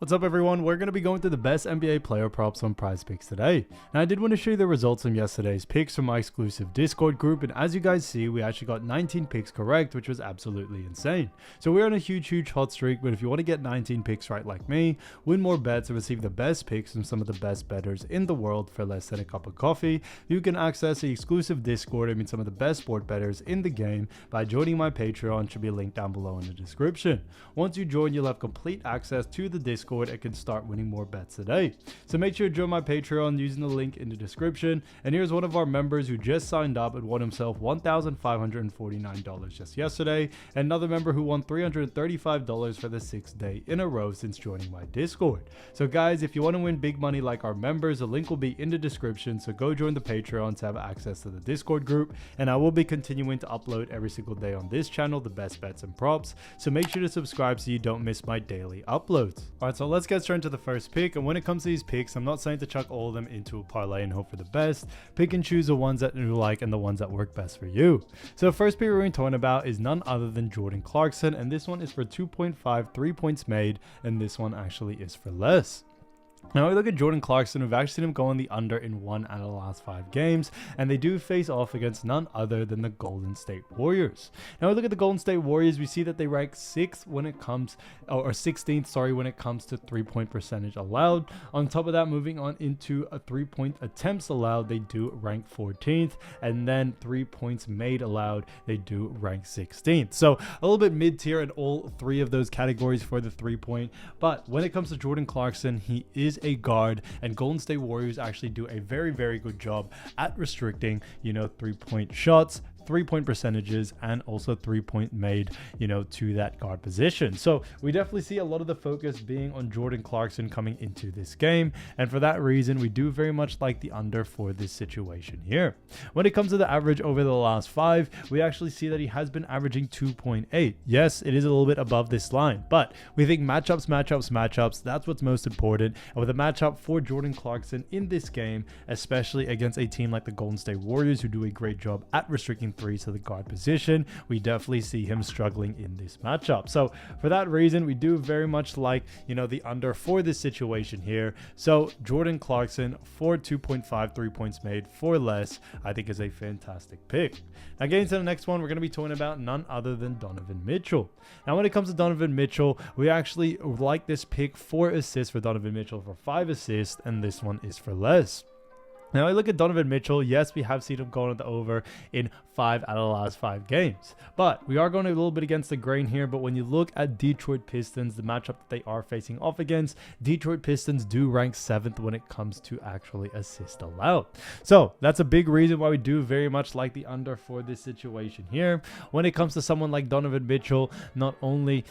What's up everyone, we're going to be going through the best NBA player props on Prizepicks today. Now I did want to show you the results from yesterday's picks from my exclusive Discord group, and as you guys see, we actually got 19 picks correct, which was absolutely insane. So we're on a huge hot streak, but if you want to get 19 picks right like me, win more bets and receive the best picks from some of the best bettors in the world for less than a cup of coffee, you can access the exclusive Discord and meet some of the best sport bettors in the game by joining my Patreon, should be linked down below in the description. Once you join, you'll have complete access to the Discord and can start winning more bets today. So make sure to join my Patreon using the link in the description. And here's one of our members who just signed up and won himself $1,549 just yesterday, and another member who won $335 for the 6th day in a row since joining my Discord. So guys, if you want to win big money like our members, the link will be in the description, so go join the Patreon to have access to the Discord group, and I will be continuing to upload every single day on this channel the best bets and props, so make sure to subscribe so you don't miss my daily uploads. Alright, so let's get straight into the first pick. And when it comes to these picks, I'm not saying to chuck all of them into a parlay and hope for the best. Pick and choose the ones that you like and the ones that work best for you. So the first pick we're going to talk about is none other than Jordan Clarkson, and this one is for 2.5 3 points made, and this one actually is for less. Now we look at Jordan Clarkson, we've actually seen him go on the under in 1 out of the last 5 games, and they do face off against none other than the Golden State Warriors. Now we look at the Golden State Warriors, we see that they rank 6th when it comes, or 16th, sorry, when it comes to 3-point percentage allowed. On top of that, moving on into a 3-point attempts allowed, they do rank 14th, and then 3 points made allowed, they do rank 16th. So a little bit mid-tier in all 3 of those categories for the 3-point, but when it comes to Jordan Clarkson, he is a guard, and Golden State Warriors actually do a very good job at restricting, 3-point shots, 3-point percentages, and also 3-point made, to that guard position. So we definitely see a lot of the focus being on Jordan Clarkson coming into this game, and for that reason we do very much like the under for this situation here. When it comes to the average over the last 5, we actually see that he has been averaging 2.8. Yes, it is a little bit above this line, but we think matchups, that's what's most important. And with a matchup for Jordan Clarkson in this game, especially against a team like the Golden State Warriors who do a great job at restricting threes to the guard position, we definitely see him struggling in this matchup. So for that reason, we do very much like, the under for this situation here. So Jordan Clarkson for 2.5 3 points made for less, I think is a fantastic pick. Now getting to the next one, we're going to be talking about none other than Donovan Mitchell. Now when it comes to Donovan Mitchell, we actually like this pick for assists for Donovan Mitchell for 5 assists, and this one is for less. Now I look at Donovan Mitchell, yes, we have seen him going on the over in 5 out of the last 5 games, but we are going a little bit against the grain here. But when you look at Detroit Pistons, the matchup that they are facing off against, Detroit Pistons do rank 7th when it comes to actually assist allowed. So that's a big reason why we do very much like the under for this situation here. When it comes to someone like Donovan Mitchell, not only,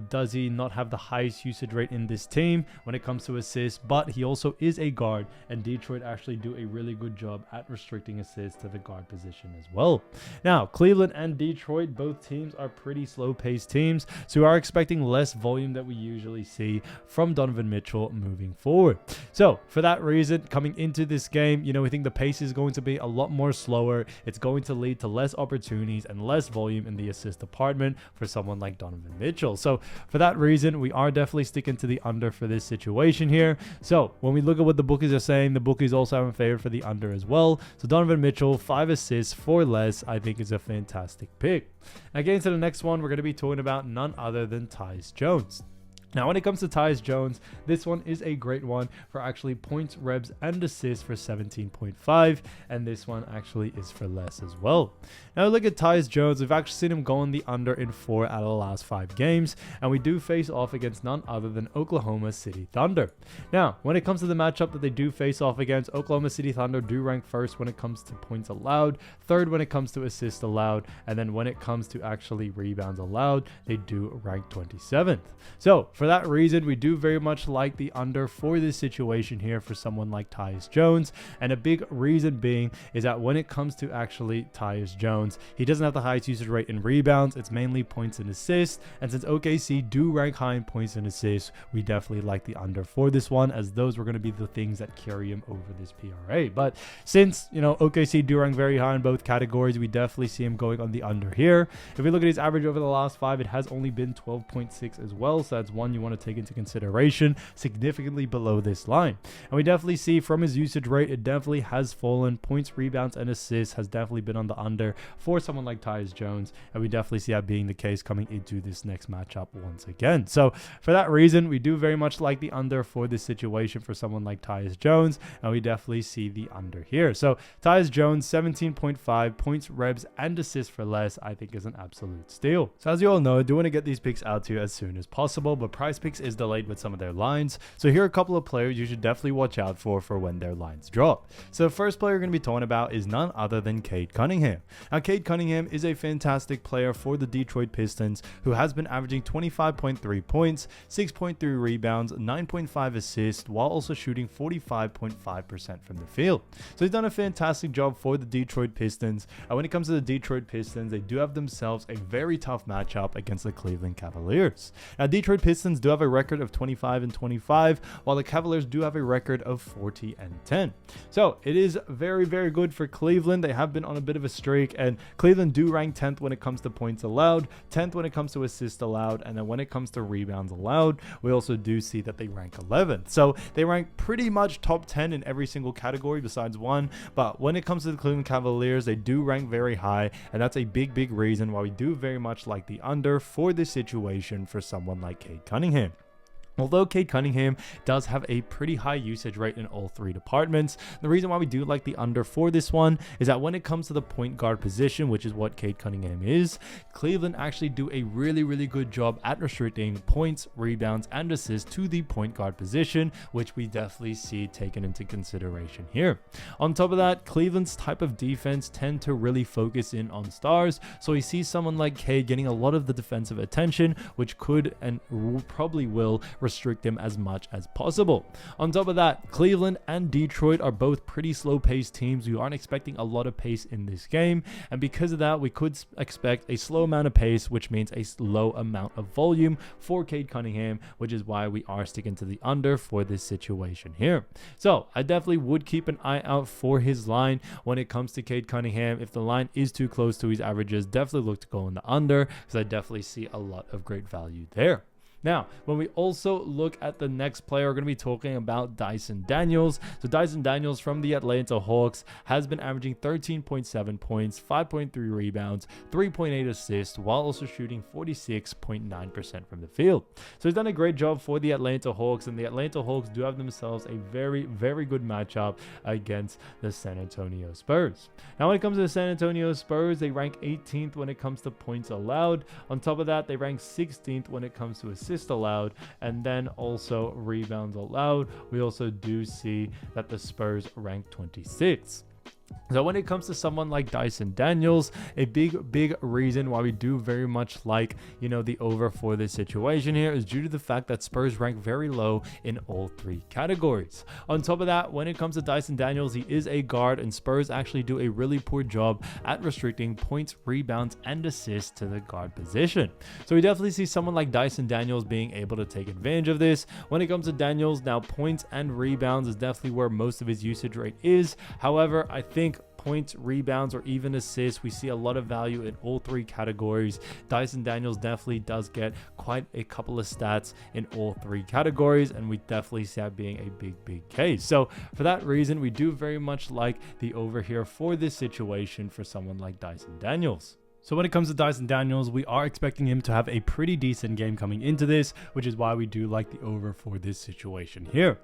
does he not have the highest usage rate in this team when it comes to assists, but he also is a guard, and Detroit actually do a really good job at restricting assists to the guard position as well. Now Cleveland and Detroit, both teams are pretty slow-paced teams, so we are expecting less volume that we usually see from Donovan Mitchell moving forward. So for that reason, coming into this game, we think the pace is going to be a lot more slower. It's going to lead to less opportunities and less volume in the assist department for someone like Donovan Mitchell. So for that reason, we are definitely sticking to the under for this situation here. So when we look at what the bookies are saying, the bookies also have in favor for the under as well. So Donovan Mitchell, 5 assists for less, I think is a fantastic pick. Now getting to the next one, we're going to be talking about none other than Tyus Jones. Now, when it comes to Tyus Jones, this one is a great one for actually points, rebs, and assists for 17.5, and this one actually is for less as well. Now, look at Tyus Jones. We've actually seen him go on the under in 4 out of the last 5 games, and we do face off against none other than Oklahoma City Thunder. Now, when it comes to the matchup that they do face off against, Oklahoma City Thunder do rank 1st when it comes to points allowed, 3rd when it comes to assists allowed, and then when it comes to actually rebounds allowed, they do rank 27th. So, for that reason, we do very much like the under for this situation here for someone like Tyus Jones, and a big reason being is that when it comes to actually Tyus Jones, he doesn't have the highest usage rate in rebounds. It's mainly points and assists, and since OKC do rank high in points and assists, we definitely like the under for this one, as those were going to be the things that carry him over this PRA. But since OKC do rank very high in both categories, we definitely see him going on the under here. If we look at his average over the last 5, it has only been 12.6 as well, so that's 1 line you want to take into consideration, significantly below this line. And we definitely see from his usage rate, it definitely has fallen. Points, rebounds, and assists has definitely been on the under for someone like Tyus Jones, and we definitely see that being the case coming into this next matchup once again. So for that reason, we do very much like the under for this situation for someone like Tyus Jones, and we definitely see the under here. So Tyus Jones, 17.5 points, rebs, and assists for less, I think is an absolute steal. So as you all know, I do want to get these picks out to you as soon as possible, but Prizepicks is delayed with some of their lines. So here are a couple of players you should definitely watch out for when their lines drop. So the first player we're going to be talking about is none other than Cade Cunningham. Now Cade Cunningham is a fantastic player for the Detroit Pistons who has been averaging 25.3 points, 6.3 rebounds, 9.5 assists, while also shooting 45.5% from the field. So he's done a fantastic job for the Detroit Pistons. And when it comes to the Detroit Pistons, they do have themselves a very tough matchup against the Cleveland Cavaliers. Now Detroit Pistons do have a record of 25-25, while the Cavaliers do have a record of 40-10. So it is very, very good for Cleveland. They have been on a bit of a streak, and Cleveland do rank 10th when it comes to points allowed, 10th when it comes to assists allowed, and then when it comes to rebounds allowed, we also do see that they rank 11th. So they rank pretty much top 10 in every single category besides one, but when it comes to the Cleveland Cavaliers, they do rank very high, and that's a big, big reason why we do very much like the under for this situation for someone like Cade Cunningham. Although Cade Cunningham does have a pretty high usage rate in all three departments, the reason why we do like the under for this one is that when it comes to the point guard position, which is what Cade Cunningham is, Cleveland actually do a really, really good job at restricting points, rebounds, and assists to the point guard position, which we definitely see taken into consideration here. On top of that, Cleveland's type of defense tend to really focus in on stars, so we see someone like Cade getting a lot of the defensive attention, which could and probably will restrict him as much as possible. On top of that, Cleveland and Detroit are both pretty slow-paced teams. We aren't expecting a lot of pace in this game, and because of that, we could expect a slow amount of pace, which means a low amount of volume for Cade Cunningham, which is why we are sticking to the under for this situation here. So I definitely would keep an eye out for his line when it comes to Cade Cunningham. If the line is too close to his averages, definitely look to go in the under, because I definitely see a lot of great value there. Now, when we also look at the next player, we're going to be talking about Dyson Daniels. So Dyson Daniels from the Atlanta Hawks has been averaging 13.7 points, 5.3 rebounds, 3.8 assists, while also shooting 46.9% from the field. So he's done a great job for the Atlanta Hawks, and the Atlanta Hawks do have themselves a very, very good matchup against the San Antonio Spurs. Now, when it comes to the San Antonio Spurs, they rank 18th when it comes to points allowed. On top of that, they rank 16th when it comes to assists allowed, and then also rebounds allowed. We also do see that the Spurs rank 26th. So when it comes to someone like Dyson Daniels, a big reason why we do very much like, the over for this situation here is due to the fact that Spurs rank very low in all three categories. On top of that, when it comes to Dyson Daniels, he is a guard, and Spurs actually do a really poor job at restricting points, rebounds, and assists to the guard position. So we definitely see someone like Dyson Daniels being able to take advantage of this. When it comes to Daniels, now points and rebounds is definitely where most of his usage rate is. However, I think points, rebounds, or even assists, we see a lot of value in all three categories. Dyson Daniels definitely does get quite a couple of stats in all three categories, and we definitely see that being a big case. So for that reason, we do very much like the over here for this situation for someone like Dyson Daniels. So when it comes to Dyson Daniels, we are expecting him to have a pretty decent game coming into this, which is why we do like the over for this situation here.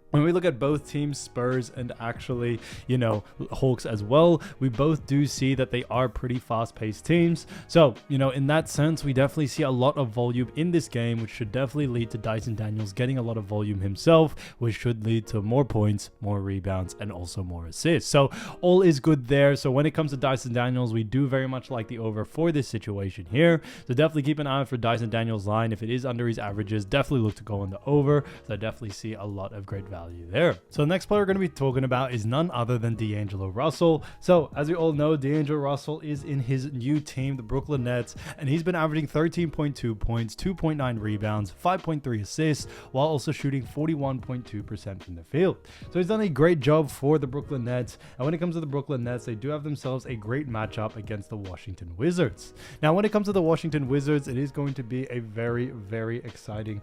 When we look at both teams, Spurs and actually, Hawks as well, we both do see that they are pretty fast-paced teams. So, in that sense, we definitely see a lot of volume in this game, which should definitely lead to Dyson Daniels getting a lot of volume himself, which should lead to more points, more rebounds, and also more assists. So all is good there. So when it comes to Dyson Daniels, we do very much like the over for this situation here. So definitely keep an eye out for Dyson Daniels' line. If it is under his averages, definitely look to go on the over. So I definitely see a lot of great value value there. So the next player we're going to be talking about is none other than D'Angelo Russell. So as we all know, D'Angelo Russell is in his new team, the Brooklyn Nets, and he's been averaging 13.2 points, 2.9 rebounds, 5.3 assists, while also shooting 41.2% from the field. So he's done a great job for the Brooklyn Nets. And when it comes to the Brooklyn Nets, they do have themselves a great matchup against the Washington Wizards. Now, when it comes to the Washington Wizards, it is going to be a very, very exciting,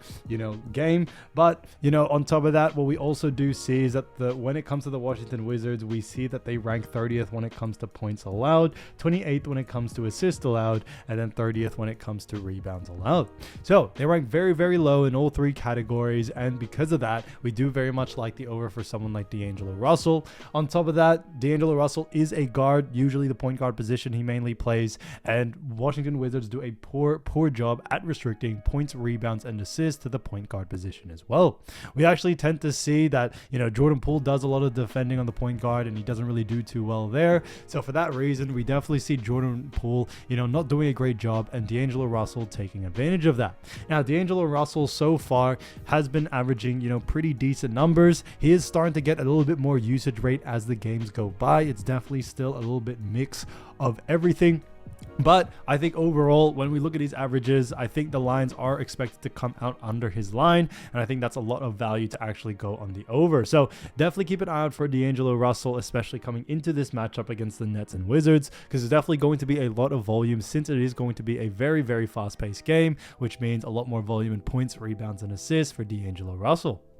game. But, on top of that, what we also do see is that when it comes to the Washington Wizards, we see that they rank 30th when it comes to points allowed, 28th when it comes to assists allowed, and then 30th when it comes to rebounds allowed. So they rank very, very low in all three categories. And because of that, we do very much like the over for someone like D'Angelo Russell. On top of that, D'Angelo Russell is a guard, usually the point guard position he mainly plays, and Washington Wizards do a poor job at restricting points, rebounds, and assists to the point guard position as well. We actually tend to see that, Jordan Poole does a lot of defending on the point guard, and he doesn't really do too well there. So for that reason, we definitely see Jordan Poole, not doing a great job, and D'Angelo Russell taking advantage of that. Now, D'Angelo Russell so far has been averaging, pretty decent numbers. He is starting to get a little bit more usage rate as the games go by. It's definitely still a little bit mix of everything. But I think overall, when we look at these averages, I think the lines are expected to come out under his line. And I think that's a lot of value to actually go on the over. So definitely keep an eye out for D'Angelo Russell, especially coming into this matchup against the Nets and Wizards, because there's definitely going to be a lot of volume since it is going to be a very, very fast-paced game, which means a lot more volume in points, rebounds, and assists for D'Angelo Russell.